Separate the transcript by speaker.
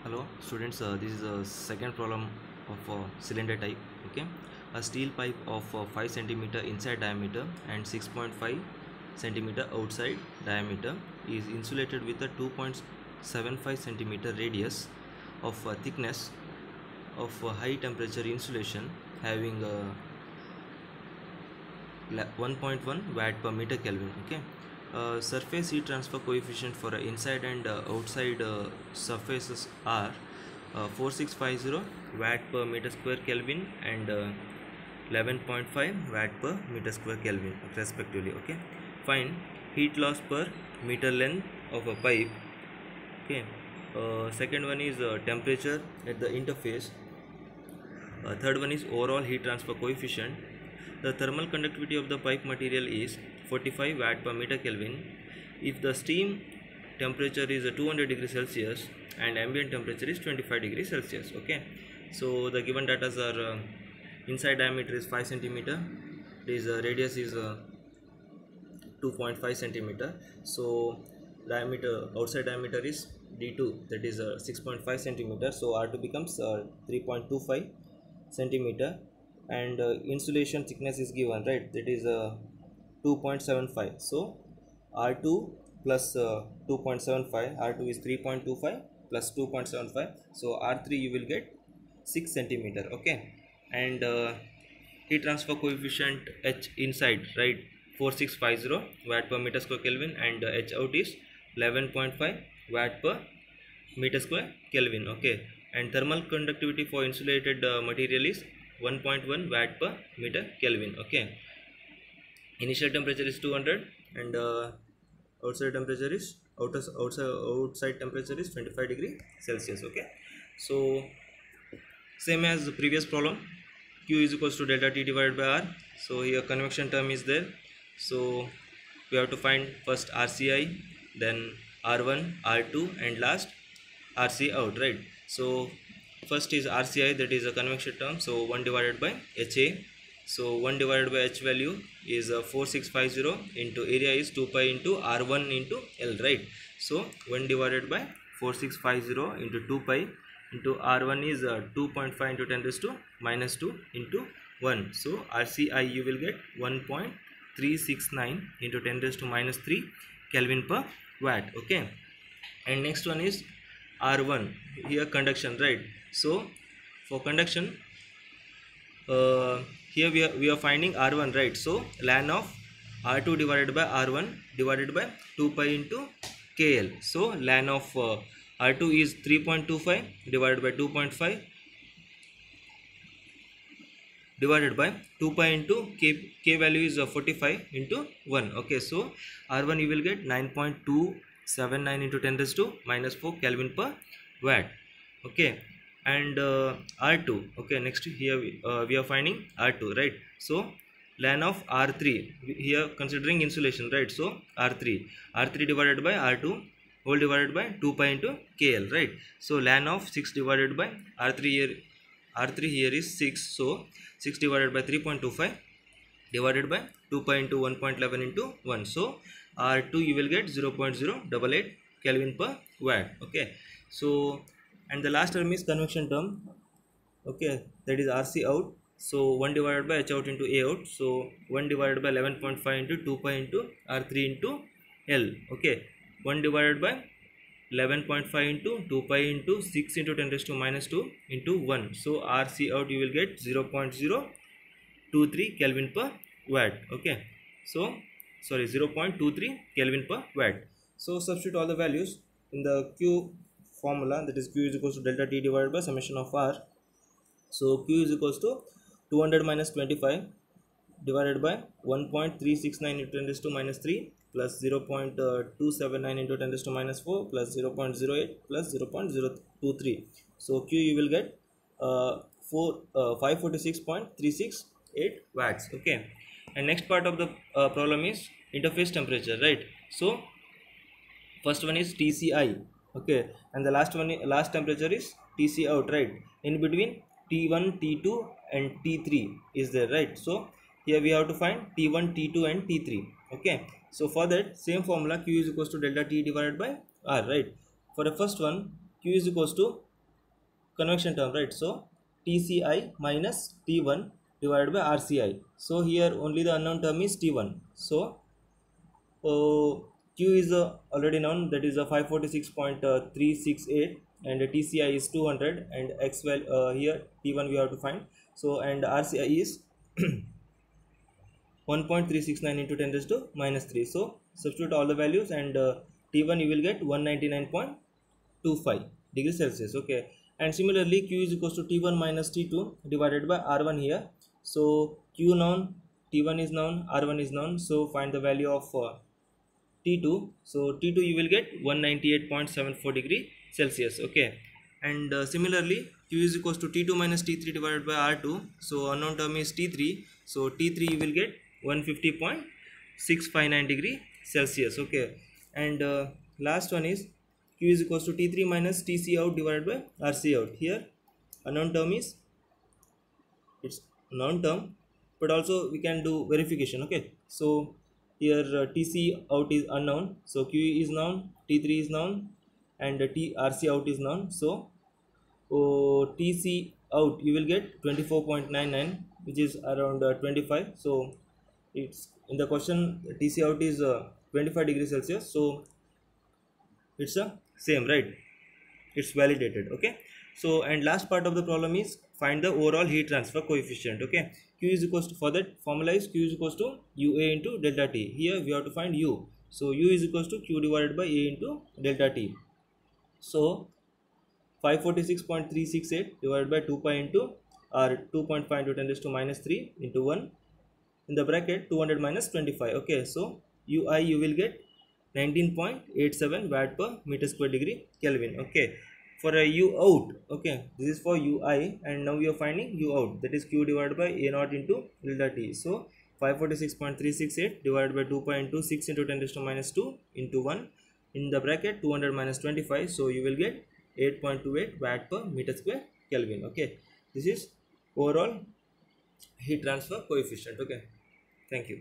Speaker 1: Hello students, this is a second problem of cylinder type. Okay, a steel pipe of 5 centimeter inside diameter and 6.5 centimeter outside diameter is insulated with a 2.75 centimeter radius of thickness of high temperature insulation having 1.1 watt per meter Kelvin. Okay, surface heat transfer coefficient for inside and outside surfaces are 4650 watt per meter square Kelvin and 11.5 watt per meter square Kelvin respectively. Okay, find heat loss per meter length of a pipe. Okay, second one is temperature at the interface. Third one is overall heat transfer coefficient. The thermal conductivity of the pipe material is 45 watt per meter Kelvin if the steam temperature is 200 degrees Celsius and ambient temperature is 25 degrees Celsius. Okay, so the given data are inside diameter is 5 centimeter, this radius is 2.5 centimeter, so diameter outside diameter is d2, that is 6.5 centimeter, so r2 becomes 3.25 centimeter, and insulation thickness is given, right, that is 2.75, so r2 plus 2.75, r2 is 3.25 plus 2.75, so r3 you will get 6 centimeter. Okay, and heat transfer coefficient H inside, right, 4650 watt per meter square Kelvin, and H out is 11.5 watt per meter square Kelvin. Okay, and thermal conductivity for insulated material is 1.1 watt per meter Kelvin. Okay, initial temperature is 200 and outside temperature is outside temperature is 25 degree Celsius. Okay, so same as the previous problem, Q is equals to delta T divided by R. So here convection term is there, so we have to find first RCI, then R1, R2, and last RC out, right? So first is RCI, that is a convection term, so 1 divided by HA. So 1 divided by H value is 4650 into area is 2 pi into R1 into L, right? So 1 divided by 4650 into 2 pi into R1 is 2.5 into 10 raised to minus 2 into 1. So RCI you will get 1.369 into 10 raised to minus 3 Kelvin per watt. Okay, and next one is R1, here conduction, right? So for conduction, here we are finding R1, right? So ln of R2 divided by R1 divided by 2 pi into KL. So ln of R2 is 3.25 divided by 2.5 divided by 2 pi into K value is 45 into 1. Okay, so R1 you will get 9.279 into 10 raised to minus 4 Kelvin per watt. Okay, and R2, okay, next here we are finding R2, right? So ln of R3, here considering insulation, right? So R3 divided by R2 whole divided by 2 pi into KL, right? So ln of 6 divided by R3 here is 6, so 6 divided by 3.25 divided by 2 pi into 1.11 into 1, so R2 you will get 0.088 Kelvin per watt. Okay, so and the last term is convection term, okay, that is RC out, so 1 divided by H out into A out, so 1 divided by 11.5 into 2 pi into R3 into L. Okay, 1 divided by 11.5 into 2 pi into 6 into 10 raised to minus 2 into 1, so RC out you will get 0.023 Kelvin per watt. Okay, so sorry, 0.23 Kelvin per watt. So substitute all the values in the Q formula, that is Q is equals to delta T divided by summation of R. So Q is equals to 200 minus 25 divided by 1.369 into 10 raised to minus 3 plus 0.279 into 10 raised to minus 4 plus 0.08 plus 0.023. So Q you will get 546.368 watts. Okay, and next part of the problem is interface temperature, right? So first one is TCI, okay, and the last temperature is TC out, right? In between T1, T2 and T3 is there, right? So here we have to find T1, T2 and T3. Okay, so for that same formula, Q is equals to delta T divided by R, right? For the first one, Q is equals to convection term, right? So TCI minus T1 divided by RCI. So here only the unknown term is T1. So Q is already known, that is a 546.368, and TCI is 200, and X value here T1 we have to find. So and RCI is 1.369 into 10 raised to minus 3. So substitute all the values, and T1 you will get 199.25 degrees Celsius. Okay, and similarly Q is equals to T1 minus T2 divided by R1 here. So Q known, T1 is known, R1 is known. So find the value of T2. So T2 you will get 198.74 degree Celsius. Okay, and similarly Q is equals to T2 minus T3 divided by R2. So unknown term is T3. So T3 you will get 150.659 degree Celsius. Okay, and last one is Q is equals to T3 minus TC out divided by RC out. Here unknown term is, it's known term, but also we can do verification. Okay, so here TC out is unknown, so Q is known, T3 is known, and RC out is known. So TC out you will get 24.99, which is around 25. So it's in the question TC out is 25 degrees Celsius. So it's a same, right? It's validated. Okay, so and last part of the problem is find the overall heat transfer coefficient. Okay, Q is equals to, for that formula is Q is equals to UA into delta T. Here we have to find U. So U is equals to Q divided by A into delta T. So 546.368 divided by 2 pi into or 2.5 into 10 raised to minus 3 into 1 in the bracket 200 minus 25. Okay, so UI you will get 19.87 watt per meter square degree Kelvin. Okay, for a U out, okay, this is for UI, and now we are finding U out, that is Q divided by A naught into delta T. So 546.368 divided by 2 pi into 6 into 10 raised to minus 2 into 1 in the bracket 200 minus 25. So you will get 8.28 watt per meter square Kelvin. Okay, this is overall heat transfer coefficient. Okay, thank you.